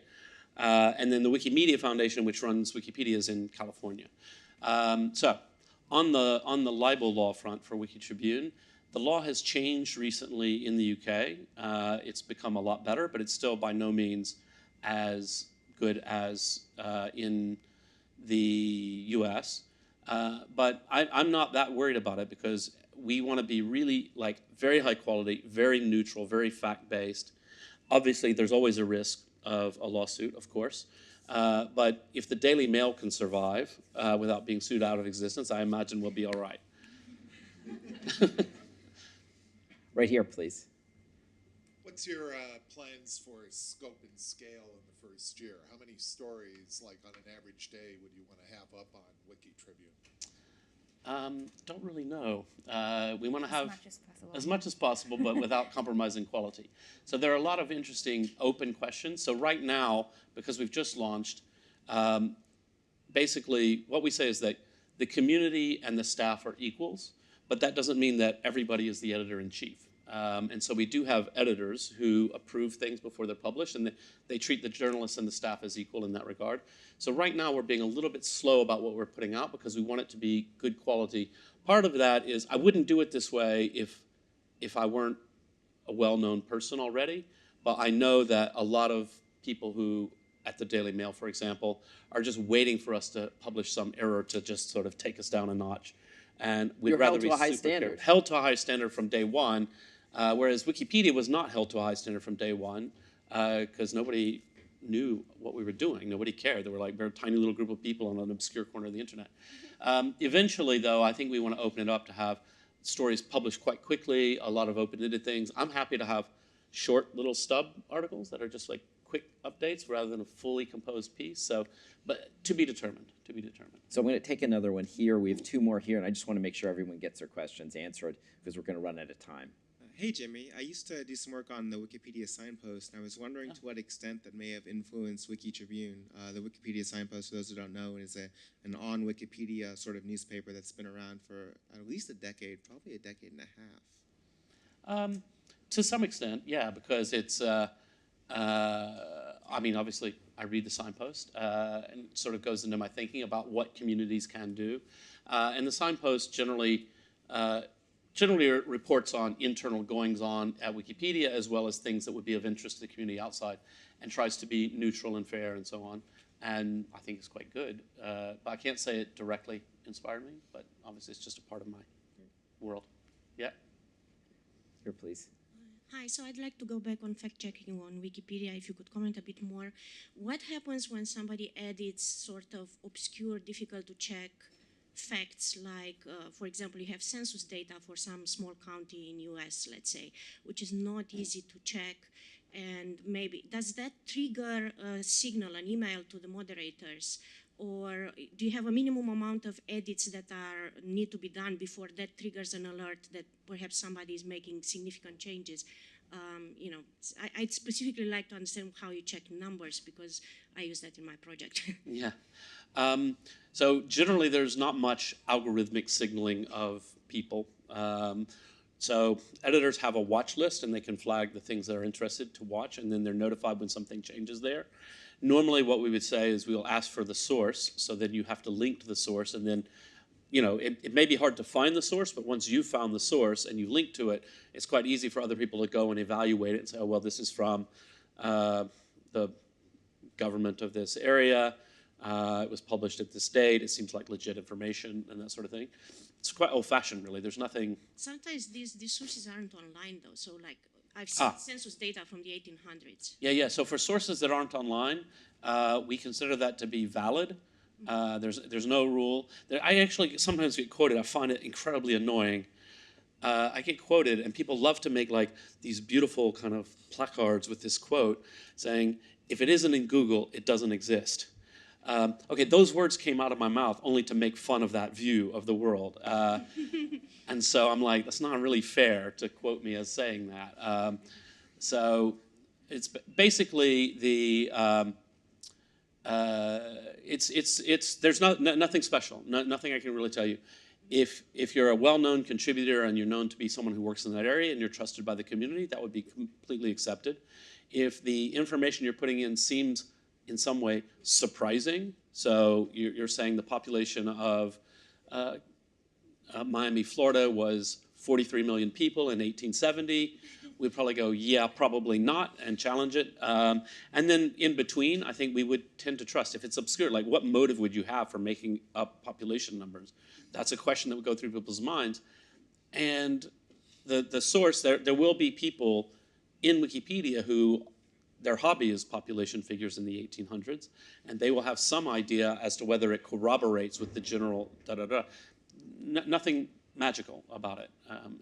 And then the Wikimedia Foundation, which runs Wikipedia, is in California. So on the libel law front for WikiTribune, the law has changed recently in the UK. It's become a lot better, but it's still by no means as good as in the US. But I'm not that worried about it, because we want to be really very high quality, very neutral, very fact-based. Obviously, there's always a risk of a lawsuit, of course. But if the Daily Mail can survive without being sued out of existence, I imagine we'll be all right.
Right here, please.
What's your plans for scope and scale in the first year? How many stories, like on an average day, would you want to have up on WikiTribune?
Don't really know. We want to have
much as possible.
as much as possible, but without compromising quality. So there are a lot of interesting open questions. So right now, because we've just launched, basically what we say is that the community and the staff are equals, but that doesn't mean that everybody is the editor-in-chief. And so we do have editors who approve things before they're published, and they treat the journalists and the staff as equal in that regard. So right now we're being a little bit slow about what we're putting out because we want it to be good quality. Part of that is I wouldn't do it this way if I weren't a well-known person already, but I know that a lot of people who, at the Daily Mail, for example, are just waiting for us to publish some error to just sort of take us down a notch. And we'd
You're
rather
held to
be
a high
super
standard.
careful. Held to a high standard from day one, whereas Wikipedia was not held to a high standard from day one because nobody knew what we were doing. Nobody cared. They were like, we're a tiny little group of people on an obscure corner of the internet. Eventually, though, I think we want to open it up to have stories published quite quickly, a lot of open-ended things. I'm happy to have short little stub articles that are just like quick updates rather than a fully composed piece. So, but to be determined, to be determined.
So I'm going to take another one here. We have two more here, and I just want to make sure everyone gets their questions answered because we're going to run out of time.
Hey, Jimmy. I used to do some work on the Wikipedia signpost, and I was wondering to what extent that may have influenced WikiTribune. The Wikipedia signpost, for those who don't know, is an on-Wikipedia sort of newspaper that's been around for at least a decade, probably a decade and a half.
To some extent, yeah, because it's, I mean, obviously, I read the signpost, and it sort of goes into my thinking about what communities can do. And the signpost generally reports on internal goings-on at Wikipedia as well as things that would be of interest to the community outside and tries to be neutral and fair and so on. And I think it's quite good. But I can't say it directly inspired me, but obviously it's just a part of my world. Yeah?
Here, please.
Hi, so I'd like to go back on fact-checking on Wikipedia, if you could comment a bit more. What happens when somebody edits sort of obscure, difficult-to-check facts like, for example, you have census data for some small county in US, let's say, which is not easy to check, and maybe, does that trigger a signal, an email to the moderators, or do you have a minimum amount of edits that need to be done before that triggers an alert that perhaps somebody is making significant changes? You know, I'd specifically like to understand how you check numbers because I use that in my project.
Yeah. So generally, there's not much algorithmic signaling of people. So editors have a watch list, and they can flag the things they're interested to watch, and then they're notified when something changes there. Normally, what we would say is we'll ask for the source, so then you have to link to the source, and then, you know, it may be hard to find the source, but once you've found the source and you link to it, it's quite easy for other people to go and evaluate it and say, oh, well, this is from the government of this area. It was published at this date. It seems like legit information and that sort of thing. It's quite old-fashioned, really. There's nothing.
Sometimes these sources aren't online, though. So, like, I've seen census data from the 1800s.
Yeah. So for sources that aren't online, we consider that to be valid. There's no rule. I actually sometimes get quoted. I find it incredibly annoying. I get quoted, and people love to make like these beautiful kind of placards with this quote saying, if it isn't in Google, it doesn't exist. Okay, those words came out of my mouth only to make fun of that view of the world. And so I'm like, that's not really fair to quote me as saying that. So it's basically the, there's nothing special, nothing I can really tell you. If you're a well-known contributor and you're known to be someone who works in that area and you're trusted by the community, that would be completely accepted. If the information you're putting in seems in some way surprising, so you're saying the population of Miami, Florida was 43 million people in 1870, we'd probably go, yeah, probably not, and challenge it. And then in between, I think we would tend to trust. If it's obscure, like what motive would you have for making up population numbers? That's a question that would go through people's minds. And the source, there will be people in Wikipedia who their hobby is population figures in the 1800s, and they will have some idea as to whether it corroborates with the general da-da-da. Nothing magical about it.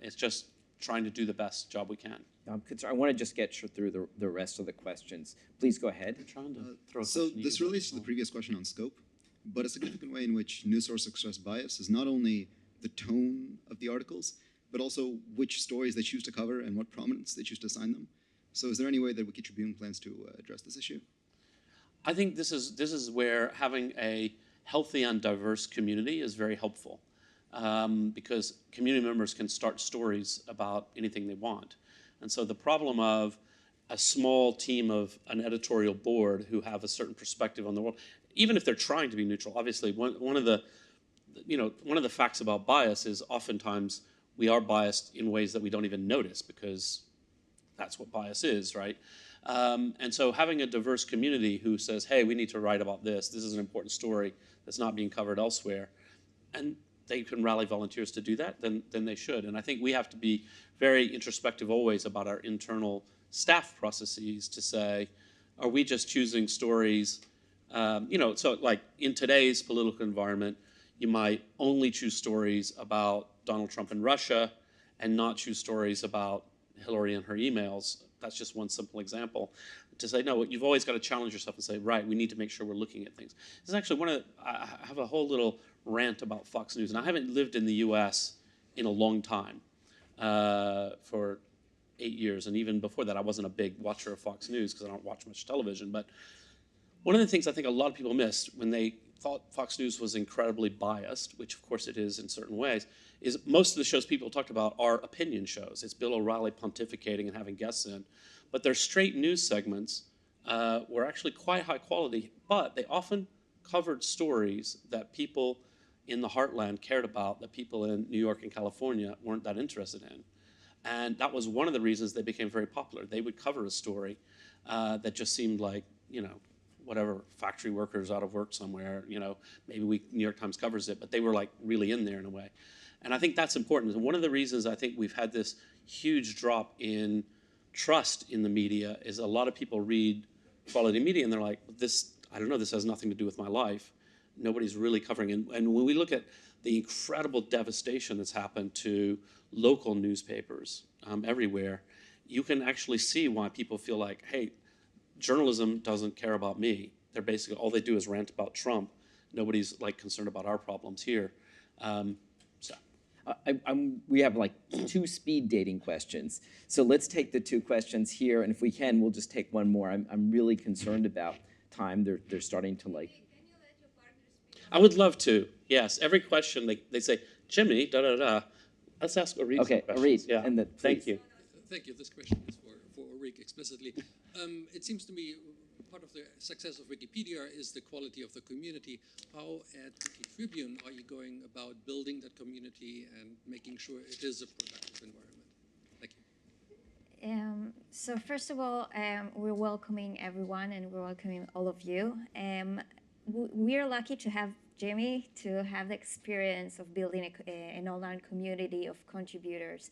It's just trying to do the best job we can.
I'm concerned. I want to just get through the rest of the questions. Please go ahead.
I'm trying to throw a
So
question to
this
you,
relates to the previous question on scope, but a significant way in which news sources express bias is not only the tone of the articles, but also which stories they choose to cover and what prominence they choose to assign them. So is there any way that WikiTribune plans to address this issue?
I think this is where having a healthy and diverse community is very helpful, because community members can start stories about anything they want. And so the problem of a small team of an editorial board who have a certain perspective on the world, even if they're trying to be neutral, obviously one of the facts about bias is oftentimes we are biased in ways that we don't even notice, because that's what bias is, right? And so having a diverse community who says, hey, we need to write about this. This is an important story that's not being covered elsewhere. And they can rally volunteers to do that, then they should. And I think we have to be very introspective always about our internal staff processes to say, are we just choosing stories? So like in today's political environment, you might only choose stories about Donald Trump and Russia and not choose stories about Hillary and her emails. That's just one simple example. To say, no, you've always got to challenge yourself and say, right, we need to make sure we're looking at things. This is actually I have a whole little rant about Fox News, and I haven't lived in the US in a long time, for 8 years, and even before that I wasn't a big watcher of Fox News because I don't watch much television, but one of the things I think a lot of people missed when they thought Fox News was incredibly biased, which of course it is in certain ways, is most of the shows people talked about are opinion shows. It's Bill O'Reilly pontificating and having guests in. But their straight news segments were actually quite high quality, but they often covered stories that people in the heartland cared about, that people in New York and California weren't that interested in. And that was one of the reasons they became very popular. They would cover a story that just seemed like, whatever, factory workers out of work somewhere, maybe New York Times covers it, but they were like really in there in a way. And I think that's important. And one of the reasons I think we've had this huge drop in trust in the media is a lot of people read quality media and they're like, this has nothing to do with my life. Nobody's really covering it. And when we look at the incredible devastation that's happened to local newspapers everywhere, you can actually see why people feel like, hey, journalism doesn't care about me. They're basically, all they do is rant about Trump. Nobody's like concerned about our problems here.
We have like 2 speed dating questions. So let's take the 2 questions here, and if we can, we'll just take one more. I'm really concerned about time. They're starting to like.
I would love to. Yes, every question they say, Jimmy, da da da. Let's ask Orit.
Okay, Orit,
yeah.
and
Thank you.
Thank you. This question is for Orit explicitly. It seems to me part of the success of Wikipedia is the quality of the community. How at WikiTribune are you going about building that community and making sure it is a productive environment? Thank you.
So first of all, we're welcoming everyone and we're welcoming all of you. We're lucky to have Jimmy to have the experience of building an online community of contributors.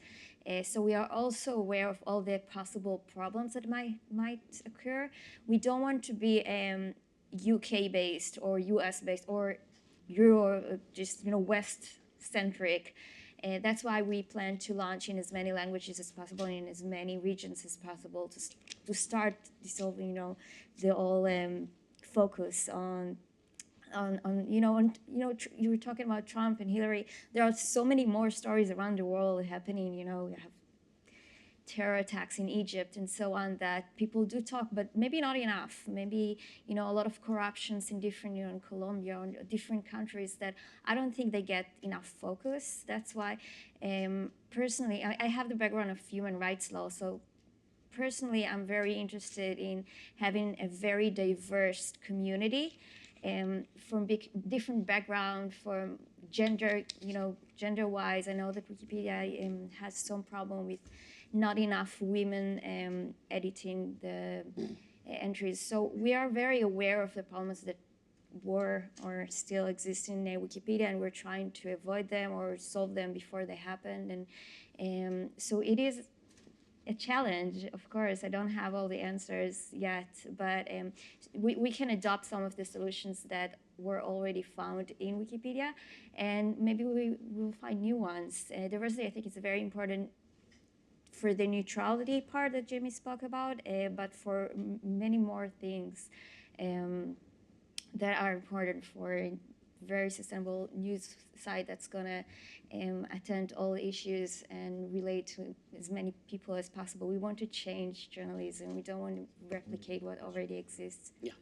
So we are also aware of all the possible problems that might occur. We don't want to be UK-based or US-based or Euro, just West-centric. That's why we plan to launch in as many languages as possible, in as many regions as possible, to start dissolving, the all focus on you were talking about Trump and Hillary. There are so many more stories around the world happening. We have terror attacks in Egypt and so on that people do talk, but maybe not enough. Maybe a lot of corruptions in different, in Colombia or different countries that I don't think they get enough focus. That's why, personally, I have the background of human rights law, so. Personally, I'm very interested in having a very diverse community. From different background, from gender, gender-wise. I know that Wikipedia has some problem with not enough women editing the entries. So we are very aware of the problems that were or still exist in Wikipedia, and we're trying to avoid them or solve them before they happen. And so it is a challenge, of course. I don't have all the answers yet, but we can adopt some of the solutions that were already found in Wikipedia, and maybe we will find new ones. Diversity, I think, is a very important for the neutrality part that Jimmy spoke about, but for many more things that are important for a very sustainable news site that's gonna attend all issues and relate to as many people as possible. We want to change journalism. We don't want to replicate what already exists.
Yeah.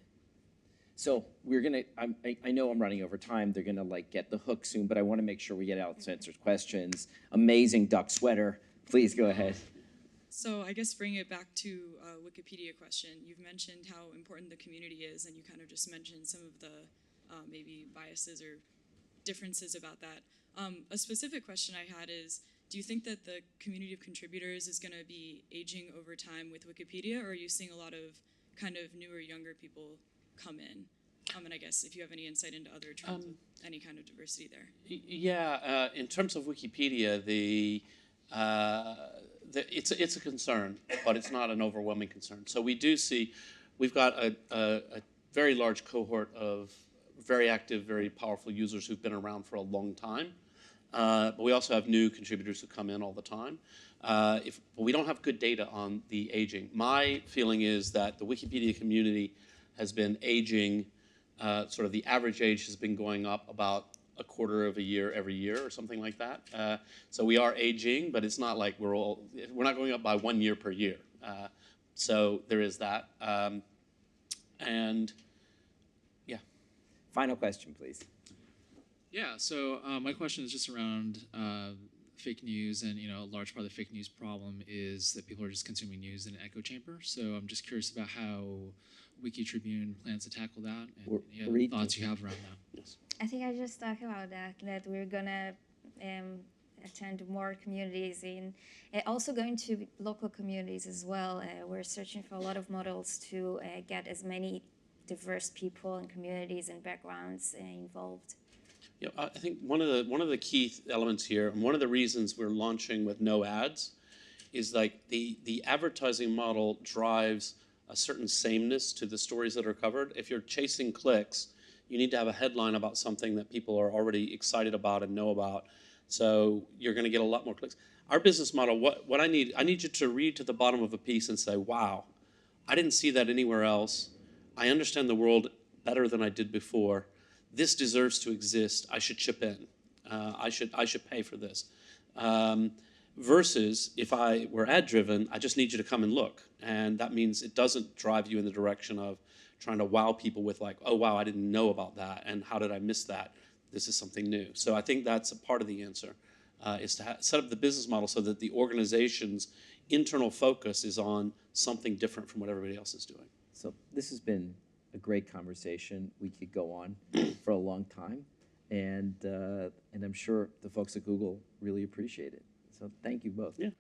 So we're gonna, I know I'm running over time. They're gonna like get the hook soon, but I wanna make sure we get out to answer questions. Amazing duck sweater. Please go ahead.
So I guess bringing it back to a Wikipedia question, you've mentioned how important the community is, and you kind of just mentioned some of the maybe biases or differences about that. A specific question I had is, do you think that the community of contributors is going to be aging over time with Wikipedia, or are you seeing a lot of kind of newer, younger people come in? And I guess if you have any insight into other trends with any kind of diversity there.
Yeah, in terms of Wikipedia, it's a concern, but it's not an overwhelming concern. So we do see, we've got a very large cohort of very active, very powerful users who've been around for a long time. But we also have new contributors who come in all the time. But we don't have good data on the aging. My feeling is that the Wikipedia community has been aging, sort of the average age has been going up about a quarter of a year every year or something like that. So we are aging, but it's not like we're not going up by 1 year per year. So there is that. And yeah.
Final question, please.
Yeah, so my question is just around fake news, and a large part of the fake news problem is that people are just consuming news in an echo chamber. So I'm just curious about how WikiTribune plans to tackle that, and any other thoughts you have around that.
Yes.
I think I just talked about that we're gonna attend more communities also going to local communities as well. We're searching for a lot of models to get as many diverse people and communities and backgrounds involved.
Yeah, I think one of the key elements here, and one of the reasons we're launching with no ads, is like the advertising model drives a certain sameness to the stories that are covered. If you're chasing clicks, you need to have a headline about something that people are already excited about and know about. So you're going to get a lot more clicks. Our business model, what I need you to read to the bottom of a piece and say, wow, I didn't see that anywhere else. I understand the world better than I did before. This deserves to exist. I should chip in. I should pay for this. Versus if I were ad driven, I just need you to come and look. And that means it doesn't drive you in the direction of trying to wow people with like, oh wow, I didn't know about that, and how did I miss that? This is something new. So I think that's a part of the answer, is to set up the business model so that the organization's internal focus is on something different from what everybody else is doing.
So this has been a great conversation. We could go on for a long time, and I'm sure the folks at Google really appreciate it. So thank you both.
Yeah.